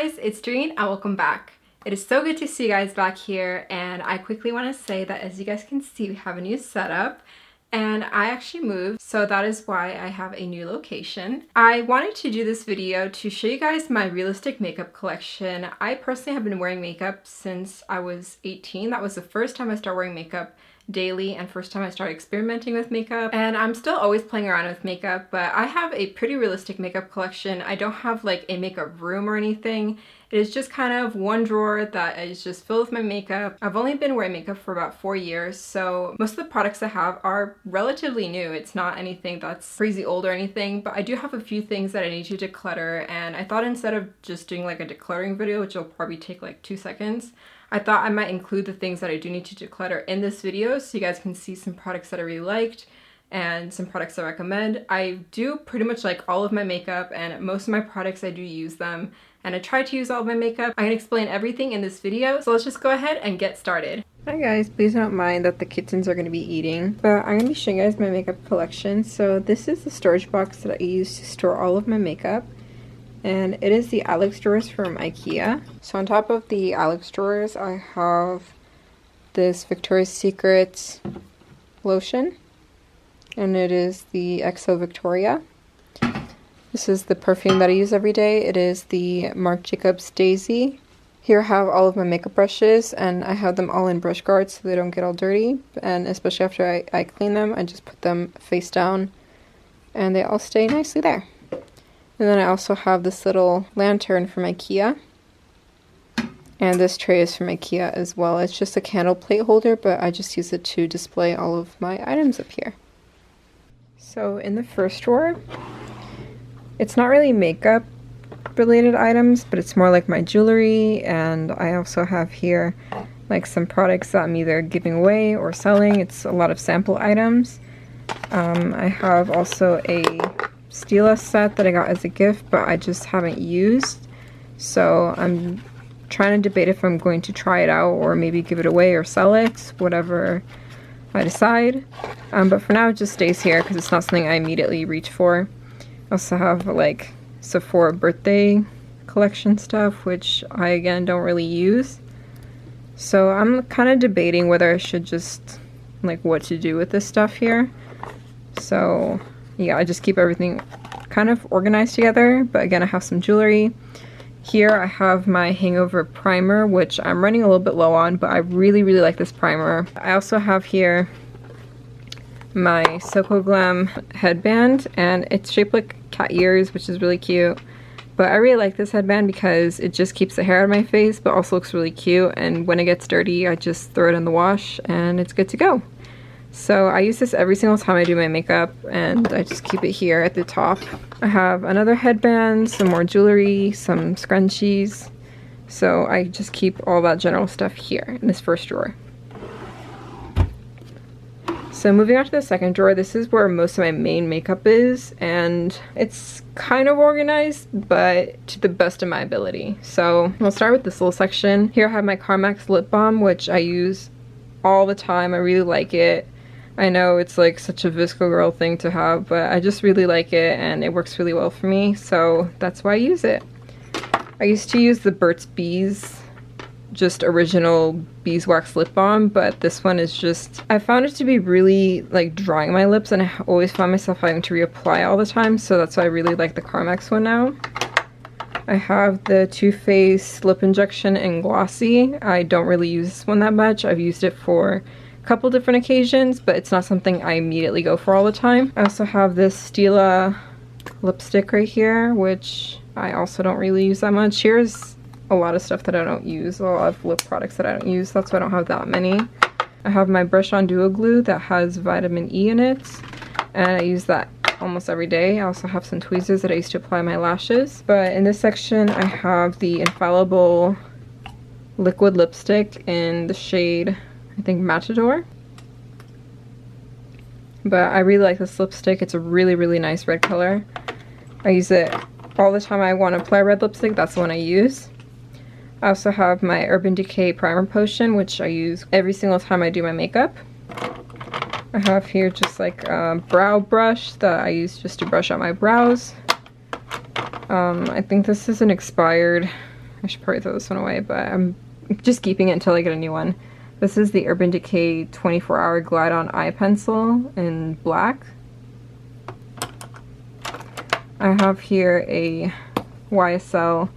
guys, it's Doreen and welcome back. It is so good to see you guys back here, and I quickly want to say that as you guys can see, we have a new setup and I actually moved, so that is why I have a new location. I wanted to do this video to show you guys my realistic makeup collection. I personally have been wearing makeup since I was 18. That was the first time I started wearing makeup daily and first time I started experimenting with makeup, and I'm still always playing around with makeup, but I have a pretty realistic makeup collection. I don't have like a makeup room or anything. It is just kind of one drawer that is just filled with my makeup. I've only been wearing makeup for about 4 years, so most of the products I have are relatively new. It's not anything that's crazy old or anything, but I do have a few things that I need to declutter, and I thought instead of just doing like a decluttering video, which will probably take like 2 seconds, I thought I might include the things that I do need to declutter in this video so you guys can see some products that I really liked and some products I recommend. I do pretty much like all of my makeup, and most of my products I do use them, and I try to use all of my makeup. I'm gonna explain everything in this video, so let's just go ahead and get started. Hi guys, please don't mind that the kittens are gonna be eating, but I'm gonna be showing you guys my makeup collection. So this is the storage box that I use to store all of my makeup, and it is the Alex drawers from IKEA. So on top of the Alex drawers, I have this Victoria's Secret lotion, and it is the XO Victoria. This is the perfume that I use every day. It is the Marc Jacobs Daisy. Here I have all of my makeup brushes, and I have them all in brush guards so they don't get all dirty, and especially after I clean them, I just put them face down and they all stay nicely there. And then I also have this little lantern from IKEA, and this tray is from IKEA as well. It's just a candle plate holder, but I just use it to display all of my items up here. So in the first drawer, it's not really makeup related items, but it's more like my jewelry, and I also have here like some products that I'm either giving away or selling. It's a lot of sample items. I have also a Stila set that I got as a gift, but I just haven't used, so I'm trying to debate if I'm going to try it out or maybe give it away or sell it, whatever I decide. But for now it just stays here because it's not something I immediately reach for. I also have like Sephora birthday collection stuff, which I again don't really use, so I'm kind of debating whether I should just like what to do with this stuff here. So yeah, I just keep everything kind of organized together, but again I have some jewelry. Here I have my Hangover primer, which I'm running a little bit low on, but I really like this primer. I also have here my xoxo Glam headband, and it's shaped like cat ears, which is really cute. But I really like this headband because it just keeps the hair out of my face, but also looks really cute, and when it gets dirty I just throw it in the wash and it's good to go. So I use this every single time I do my makeup, and I just keep it here at the top. I have another headband, some more jewelry, some scrunchies, so I just keep all that general stuff here in this first drawer. So moving on to the second drawer, this is where most of my main makeup is, and it's kind of organized, but to the best of my ability. So I'll start with this little section. Here I have my Carmex lip balm, which I use all the time. I really like it. I know it's like such a Visco girl thing to have, but I just really like it and it works really well for me, so that's why I use it. I used to use the Burt's Bees, just original beeswax lip balm, but this one is just, I found it to be really like drying my lips, and I always found myself having to reapply all the time, so that's why I really like the Carmex one now. I have the Too Faced lip injection in glossy. I don't really use this one that much. I've used it for a couple different occasions, but it's not something I immediately go for all the time. I also have this Stila lipstick right here, which I also don't really use that much. Here's a lot of stuff that I don't use, a lot of lip products that I don't use, that's why I don't have that many. I have my Brush On Duo Glue that has vitamin E in it, and I use that almost every day. I also have some tweezers that I used to apply my lashes. But in this section I have the Infallible liquid lipstick in the shade, I think, Matador. But I really like this lipstick. It's a really nice red color. I use it all the time I want to apply red lipstick. That's the one I use. I also have my Urban Decay Primer Potion, which I use every single time I do my makeup. I have here just like a brow brush that I use just to brush out my brows. I think this is an expired I should probably throw this one away, but I'm just keeping it until I get a new one. This is the Urban Decay 24-Hour Glide On Eye Pencil in black. I have here a YSL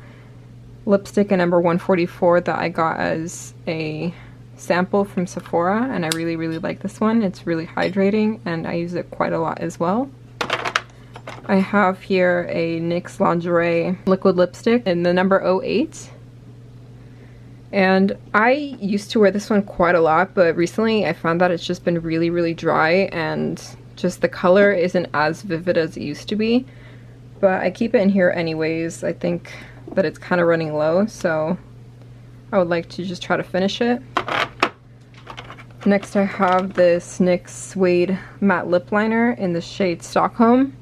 lipstick in number 144 that I got as a sample from Sephora, and I really, really like this one. It's really hydrating, and I use it quite a lot as well. I have here a NYX Lingerie liquid lipstick in the number 08. And I used to wear this one quite a lot, but recently I found that it's just been really, really dry, and just the color isn't as vivid as it used to be. But I keep it in here anyways. I think that it's kind of running low, so I would like to just try to finish it. Next I have this NYX Suede Matte Lip Liner in the shade Stockholm.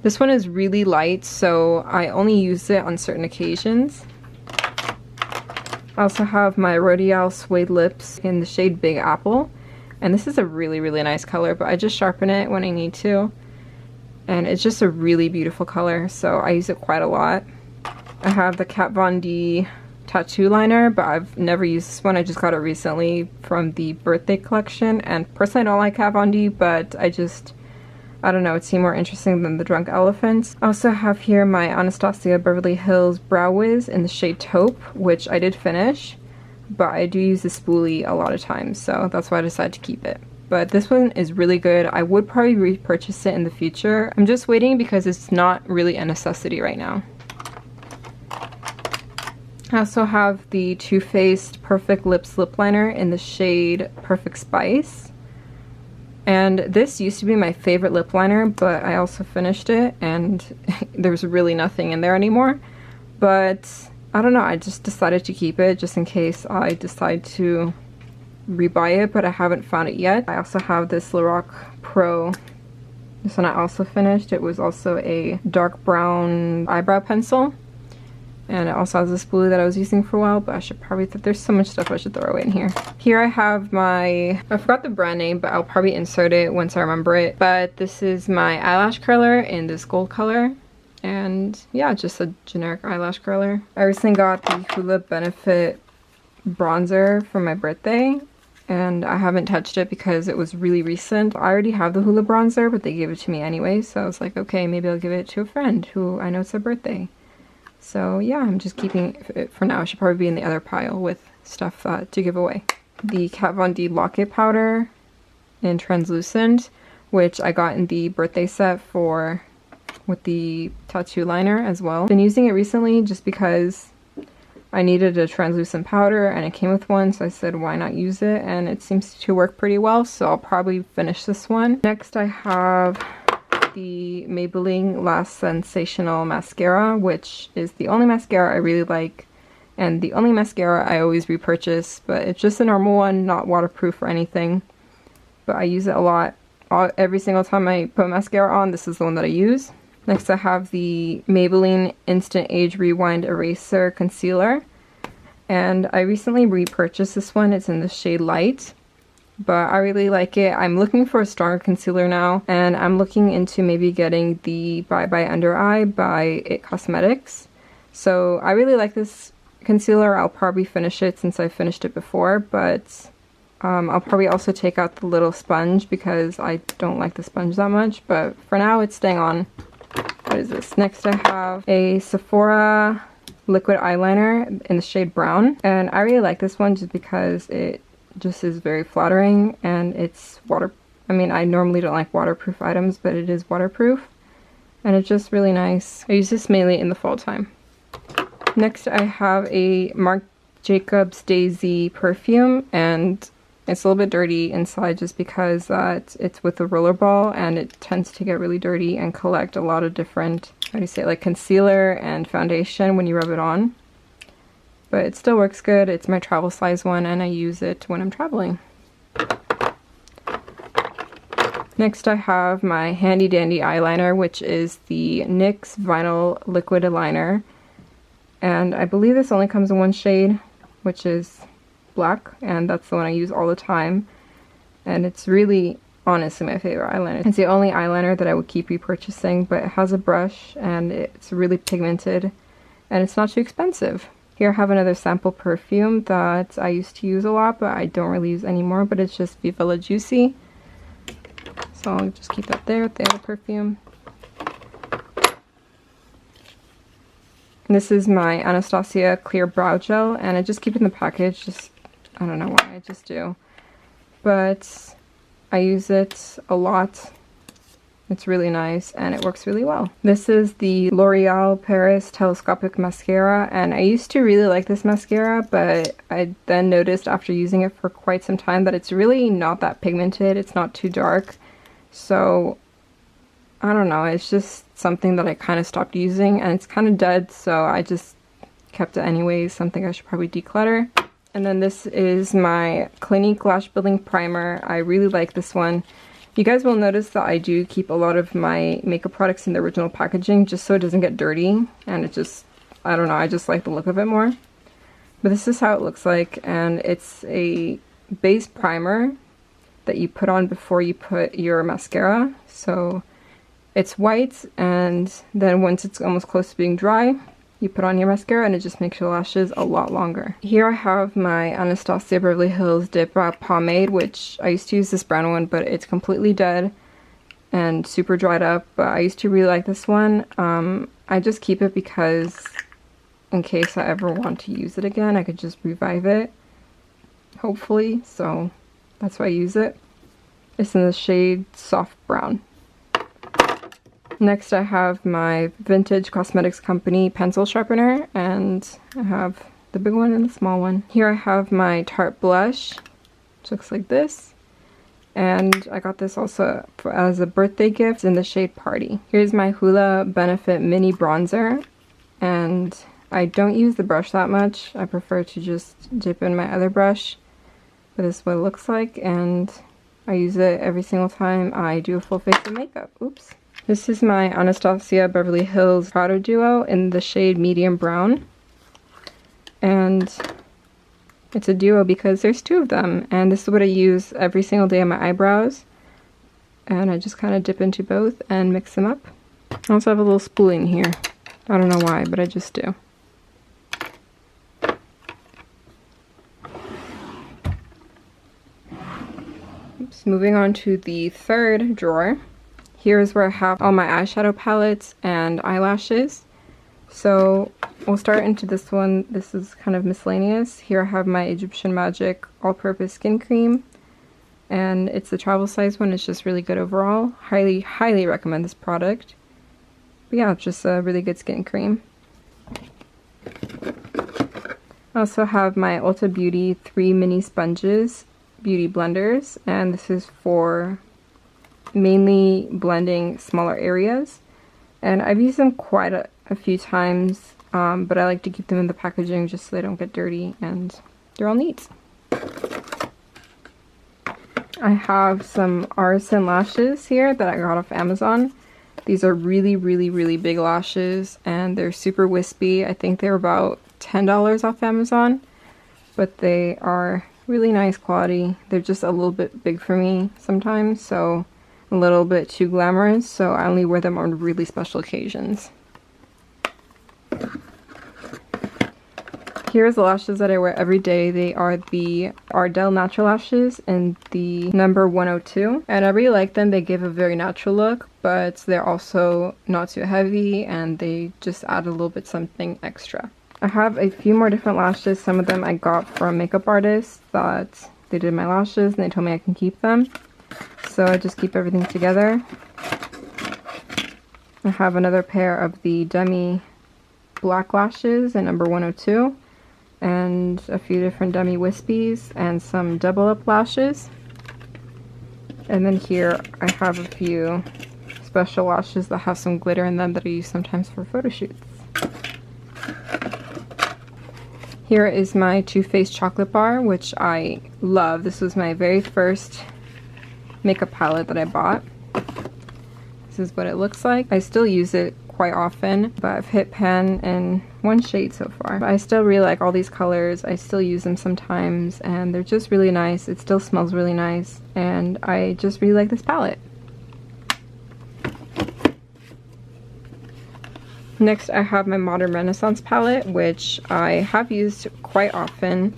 This one is really light, so I only use it on certain occasions. I also have my L'Oreal Suede Lips in the shade Big Apple, and this is a really, really nice color, but I just sharpen it when I need to, and it's just a really beautiful color, so I use it quite a lot. I have the Kat Von D tattoo liner, but I've never used this one. I just got it recently from the birthday collection, and personally I don't like Kat Von D, but I don't know, it seemed more interesting than the Drunk Elephant. I also have here my Anastasia Beverly Hills Brow Wiz in the shade Taupe, which I did finish, but I do use the spoolie a lot of times, so that's why I decided to keep it. But this one is really good. I would probably repurchase it in the future. I'm just waiting because it's not really a necessity right now. I also have the Too Faced Perfect Lips Lip Liner in the shade Perfect Spice. And this used to be my favorite lip liner, but I also finished it, and there's really nothing in there anymore. But I don't know, I just decided to keep it just in case I decide to rebuy it, but I haven't found it yet. I also have this Lorac Pro. This one I also finished. It was also a dark brown eyebrow pencil. And it also has this blue that I was using for a while, but I should probably, there's so much stuff I should throw away in here. Here I have my, I forgot the brand name, but I'll probably insert it once I remember it. But this is my eyelash curler in this gold color. And yeah, just a generic eyelash curler. I recently got the Hoola Benefit bronzer for my birthday, and I haven't touched it because it was really recent. I already have the Hoola bronzer, but they gave it to me anyway, so I was like, okay, maybe I'll give it to a friend who I know it's their birthday. So yeah, I'm just keeping it for now. I should probably be in the other pile with stuff to give away. The Kat Von D Locket Powder in Translucent, which I got in the birthday set with the tattoo liner as well. Been using it recently just because I needed a translucent powder and it came with one, so I said why not use it, and it seems to work pretty well, so I'll probably finish this one. Next I have the Maybelline Last Sensational Mascara, which is the only mascara I really like and the only mascara I always repurchase, but it's just a normal one, not waterproof or anything, but I use it a lot. Every single time I put mascara on, this is the one that I use. Next I have the Maybelline Instant Age Rewind Eraser Concealer, and I recently repurchased this one. It's in the shade Light, but I really like it. I'm looking for a stronger concealer now, and I'm looking into maybe getting the Bye Bye Under Eye by IT Cosmetics. So I really like this concealer. I'll probably finish it since I finished it before, but I'll probably also take out the little sponge because I don't like the sponge that much, but for now it's staying on. What is this? Next I have a Sephora liquid eyeliner in the shade Brown, and I really like this one just because it just is very flattering, and it's I mean, I normally don't like waterproof items, but it is waterproof, and it's just really nice. I use this mainly in the fall time. Next I have a Marc Jacobs Daisy perfume, and it's a little bit dirty inside just because it's with a roller ball, and it tends to get really dirty and collect a lot of different, how do you say, like concealer and foundation when you rub it on. But it still works good. It's my travel size one, and I use it when I'm traveling. Next I have my handy dandy eyeliner, which is the NYX Vinyl Liquid Liner. And I believe this only comes in one shade, which is black, and that's the one I use all the time. And it's really, honestly, my favorite eyeliner. It's the only eyeliner that I would keep repurchasing, but it has a brush, and it's really pigmented, and it's not too expensive. Here I have another sample perfume that I used to use a lot, but I don't really use anymore, but it's just Viva La Juicy. So I'll just keep that there with the other perfume. And this is my Anastasia Clear Brow Gel, and I just keep it in the package, just, I don't know why, I just do. But I use it a lot. It's really nice and it works really well. This is the L'Oreal Paris Telescopic Mascara, and I used to really like this mascara, but I then noticed after using it for quite some time that it's really not that pigmented. It's not too dark. So I don't know, it's just something that I kind of stopped using, and it's kind of dead, so I just kept it anyways. Something I should probably declutter. And then this is my Clinique Lash Building Primer. I really like this one. You guys will notice that I do keep a lot of my makeup products in the original packaging just so it doesn't get dirty, and it just, I don't know, I just like the look of it more. But this is how it looks like, and it's a base primer that you put on before you put your mascara. So it's white, and then once it's almost close to being dry, you put on your mascara and it just makes your lashes a lot longer. Here I have my Anastasia Beverly Hills Dip Brow Pomade, which I used to use this brown one, but it's completely dead and super dried up. But I used to really like this one. I just keep it because in case I ever want to use it again, I could just revive it, hopefully. So that's why I use it. It's in the shade Soft Brown. Next I have my Vintage Cosmetics Company pencil sharpener, and I have the big one and the small one. Here I have my Tarte blush, which looks like this. And I got this also as a birthday gift in the shade Party. Here's my Hoola Benefit Mini Bronzer, and I don't use the brush that much. I prefer to just dip in my other brush. But this is what it looks like, and I use it every single time I do a full face of makeup. Oops. This is my Anastasia Beverly Hills Powder Duo in the shade Medium Brown. And it's a duo because there's two of them, and this is what I use every single day on my eyebrows. And I just kind of dip into both and mix them up. I also have a little spoolie here. I don't know why, but I just do. Oops. Moving on to the third drawer. Here's where I have all my eyeshadow palettes and eyelashes. So we'll start into this one. This is kind of miscellaneous. Here I have my Egyptian Magic all-purpose skin cream, and it's the travel size one. It's just really good overall. Highly recommend this product. But yeah, it's just a really good skin cream. I also have my Ulta Beauty 3 mini sponges beauty blenders, and this is for mainly blending smaller areas, and I've used them quite a few times, but I like to keep them in the packaging just so they don't get dirty, and they're all neat. I have some Artisan lashes here that I got off Amazon. These are really big lashes, and they're super wispy. I think they're about $10 off Amazon, but they are really nice quality. They're just a little bit big for me sometimes, so a little bit too glamorous, so I only wear them on really special occasions. Here's the lashes that I wear every day. They are the Ardell Natural Lashes in the number 102, and I really like them. They give a very natural look, but they're also not too heavy, and they just add a little bit something extra. I have a few more different lashes. Some of them I got from makeup artists that they did my lashes, and they told me I can keep them. So I just keep everything together. I have another pair of the Demi black lashes in number 102, and a few different Demi wispies and some double up lashes. And then here I have a few special lashes that have some glitter in them that I use sometimes for photo shoots. Here is my Too Faced chocolate bar, which I love. This was my very first makeup palette that I bought. This is what it looks like. I still use it quite often, but I've hit pan in one shade so far. But I still really like all these colors. I still use them sometimes, and they're just really nice. It still smells really nice, and I just really like this palette. Next I have my Modern Renaissance palette, which I have used quite often.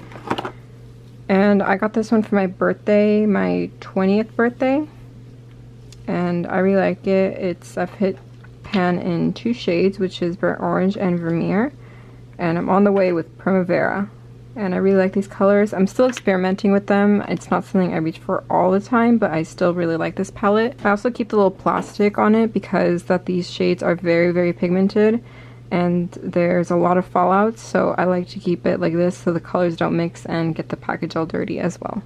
And I got this one for my birthday, my 20th birthday. And I really like it. I've hit pan in 2 shades, which is Burnt Orange and Vermeer. And I'm on the way with Primavera. And I really like these colors. I'm still experimenting with them. It's not something I reach for all the time, but I still really like this palette. I also keep the little plastic on it because these shades are very, very pigmented and there's a lot of fallout, so I like to keep it like this so the colors don't mix and get the package all dirty as well.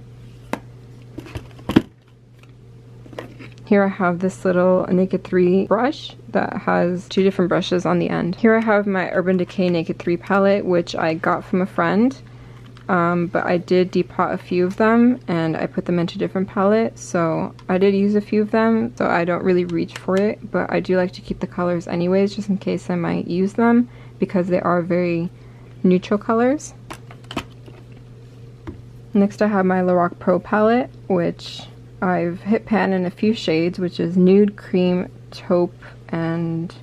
Here I have this little Naked 3 brush that has 2 different brushes on the end. Here I have my Urban Decay Naked 3 palette, which I got from a friend. But I did depot a few of them and I put them into different palettes, so I did use a few of them, so I don't really reach for it, but I do like to keep the colors anyways, just in case I might use them, because they are very neutral colors. Next I have my Lorac Pro palette, which I've hit pan in a few shades, which is Nude, Cream, Taupe, and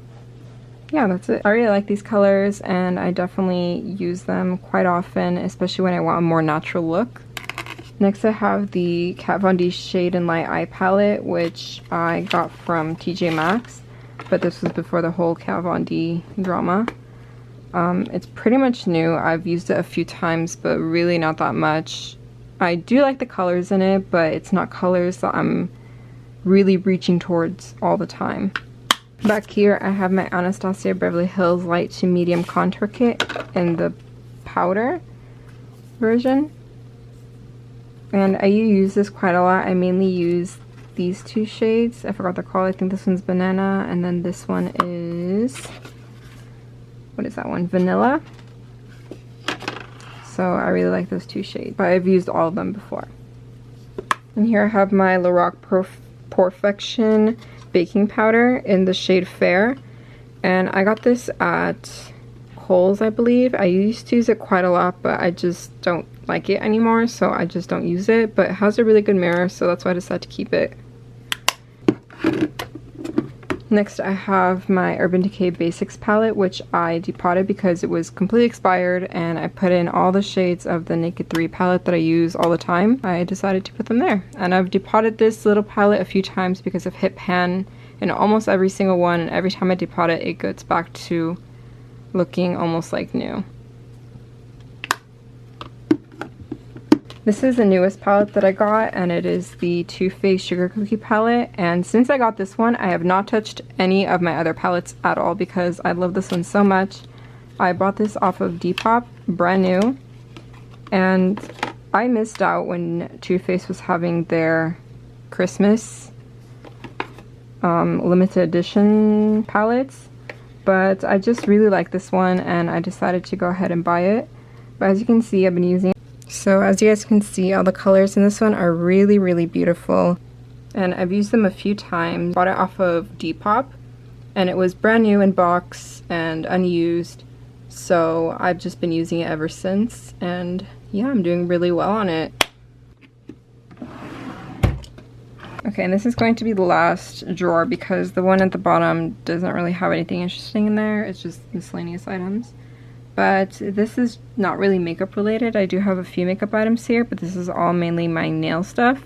yeah, that's it. I really like these colors and I definitely use them quite often, especially when I want a more natural look. Next I have the Kat Von D Shade and Light Eye palette, which I got from TJ Maxx, but this was before the whole Kat Von D drama. It's pretty much new. I've used it a few times, but really not that much. I do like the colors in it, but it's not colors that I'm really reaching towards all the time. Back here I have my Anastasia Beverly Hills Light to Medium Contour Kit in the powder version. And I use this quite a lot. I mainly use these 2 shades. I forgot the color. I think this one's Banana and then this one is, what is that one? Vanilla. So I really like those 2 shades, but I've used all of them before. And here I have my Lorac Perfection baking powder in the shade Fair, and I got this at Kohl's, I believe. I used to use it quite a lot, but I just don't like it anymore, so I just don't use it, but it has a really good mirror, so that's why I decided to keep it. Next I have my Urban Decay Basics palette, which I depotted because it was completely expired, and I put in all the shades of the Naked 3 palette that I use all the time. I decided to put them there, and I've depotted this little palette a few times because I've hit pan in almost every single one, and every time I depot it, it gets back to looking almost like new. This is the newest palette that I got, and it is the Too Faced Sugar Cookie palette, and since I got this one I have not touched any of my other palettes at all because I love this one so much. I bought this off of Depop, brand new, and I missed out when Too Faced was having their Christmas limited edition palettes, but I just really like this one and I decided to go ahead and buy it. But as you can see, I've been using it. So as you guys can see, all the colors in this one are really, really beautiful. And I've used them a few times. Bought it off of Depop, and it was brand new in box and unused. So I've just been using it ever since. And yeah, I'm doing really well on it. Okay, and this is going to be the last drawer because the one at the bottom doesn't really have anything interesting in there. It's just miscellaneous items. But this is not really makeup related. I do have a few makeup items here, but this is all mainly my nail stuff.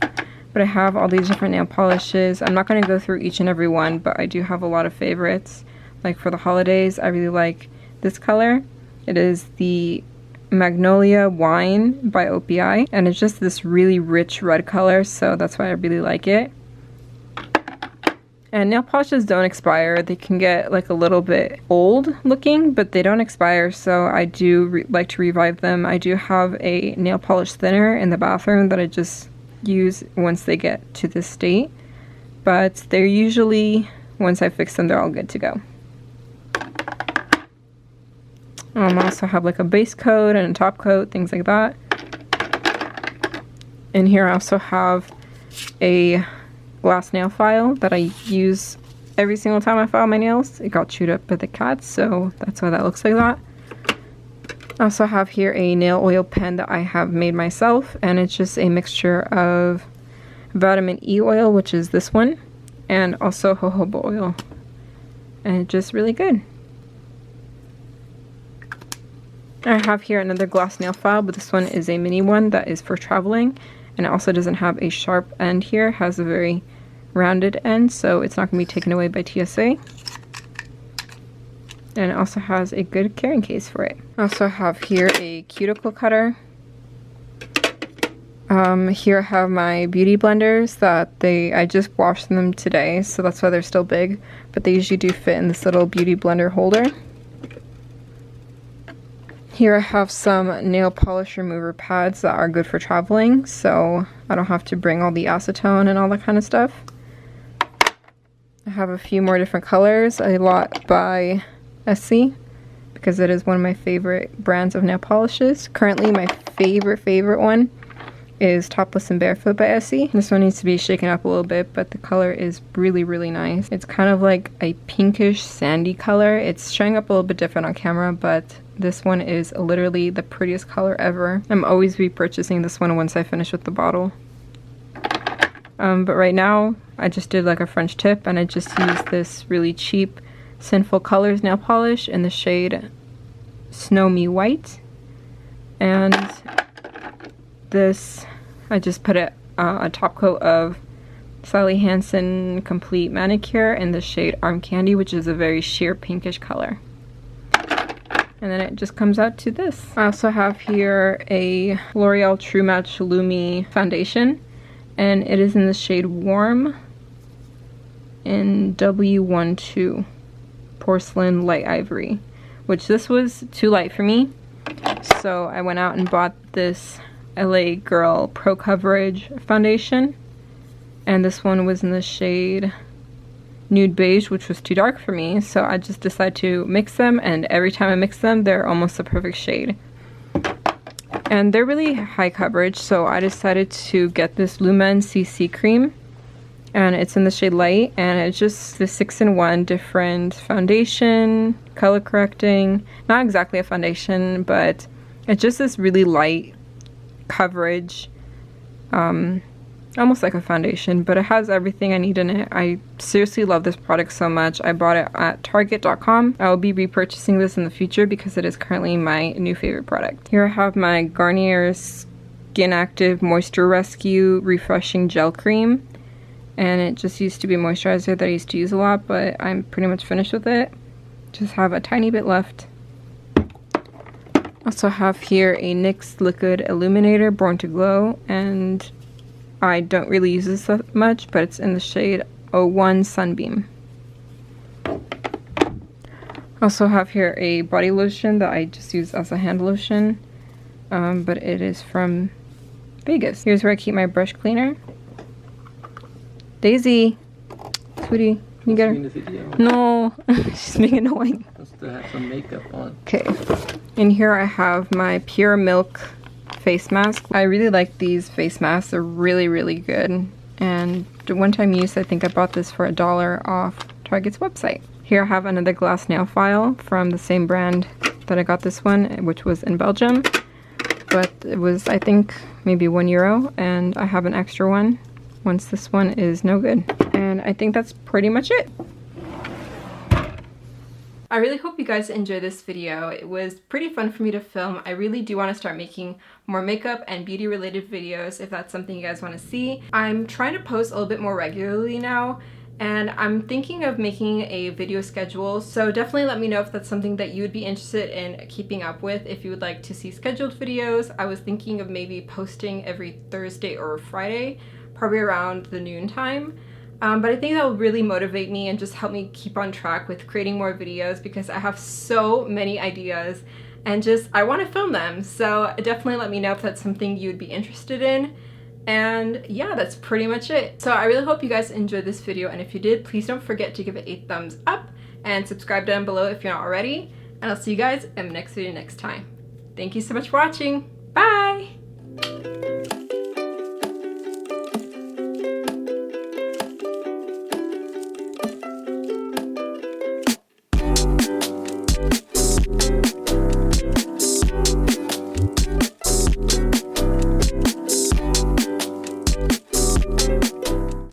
But I have all these different nail polishes. I'm not going to go through each and every one, but I do have a lot of favorites. Like for the holidays, I really like this color. It is the Magnolia Wine by OPI, and it's just this really rich red color, so that's why I really like it. And nail polishes don't expire. They can get like a little bit old looking, but they don't expire, so I do like to revive them. I do have a nail polish thinner in the bathroom that I just use once they get to this state, but they're usually, once I fix them, they're all good to go. I also have like a base coat and a top coat, things like that. And here I also have a glass nail file that I use every single time I file my nails. It got chewed up by the cats, so that's why that looks like that. I also have here a nail oil pen that I have made myself, and it's just a mixture of vitamin E oil, which is this one, and also jojoba oil, and it's just really good. I have here another glass nail file, but this one is a mini one that is for traveling, and it also doesn't have a sharp end here. It has a very rounded end, so it's not going to be taken away by TSA. And it also has a good carrying case for it. I also have here a cuticle cutter. Here I have my beauty blenders that I just washed them today, so that's why they're still big, but they usually do fit in this little beauty blender holder. Here I have some nail polish remover pads that are good for traveling, so I don't have to bring all the acetone and all that kind of stuff. I have a few more different colors, a lot by Essie, because it is one of my favorite brands of nail polishes. Currently my favorite one is Topless and Barefoot by Essie. This one needs to be shaken up a little bit, but the color is really nice. It's kind of like a pinkish sandy color. It's showing up a little bit different on camera, but this one is literally the prettiest color ever. I'm always repurchasing this one once I finish with the bottle. But right now I just did like a French tip, and I just used this really cheap Sinful Colors nail polish in the shade Snow Me White, and this I just put a top coat of Sally Hansen Complete Manicure in the shade Arm Candy, which is a very sheer pinkish color. And then it just comes out to this. I also have here a L'Oreal True Match Lumi foundation, and it is in the shade Warm in W12 Porcelain Light Ivory, which this was too light for me, so I went out and bought this LA Girl Pro Coverage foundation, and this one was in the shade Nude Beige, which was too dark for me, so I just decided to mix them, and every time I mix them they're almost the perfect shade. And they're really high coverage, so I decided to get this Lumen CC cream, and it's in the shade Light, and it's just the 6-in-1 different foundation, color correcting, not exactly a foundation, but it's just this really light coverage, almost like a foundation, but it has everything I need in it. I seriously love this product so much. I bought it at Target.com. I will be repurchasing this in the future because it is currently my new favorite product. Here I have my Garnier Skin Active Moisture Rescue Refreshing Gel Cream, and it just used to be a moisturizer that I used to use a lot, but I'm pretty much finished with it. Just have a tiny bit left. Also have here a NYX Liquid Illuminator Born to Glow, and I don't really use this that much, but it's in the shade 01 Sunbeam. Also have here a body lotion that I just use as a hand lotion, but it is from Vegas. Here's where I keep my brush cleaner. Daisy, sweetie, can you get her? No, she's being annoying. Has to have some makeup on. Okay, and here I have my Pure Milk face mask. I really like these face masks. They're really good, and the one-time use, I think I bought this for $1 off Target's website. Here I have another glass nail file from the same brand that I got this one, which was in Belgium, but it was, I think, maybe €1, and I have an extra one once this one is no good. And I think that's pretty much it. I really hope you guys enjoyed this video. It was pretty fun for me to film. I really do want to start making more makeup and beauty related videos if that's something you guys want to see. I'm trying to post a little bit more regularly now, and I'm thinking of making a video schedule, so definitely let me know if that's something that you would be interested in keeping up with. If you would like to see scheduled videos, I was thinking of maybe posting every Thursday or Friday, probably around the noon time. But I think that will really motivate me and just help me keep on track with creating more videos, because I have so many ideas and just I want to film them. So definitely let me know if that's something you would be interested in. And yeah, that's pretty much it. So I really hope you guys enjoyed this video, and if you did, please don't forget to give it a thumbs up and subscribe down below if you're not already. And I'll see you guys in the next video next time. Thank you so much for watching. Bye!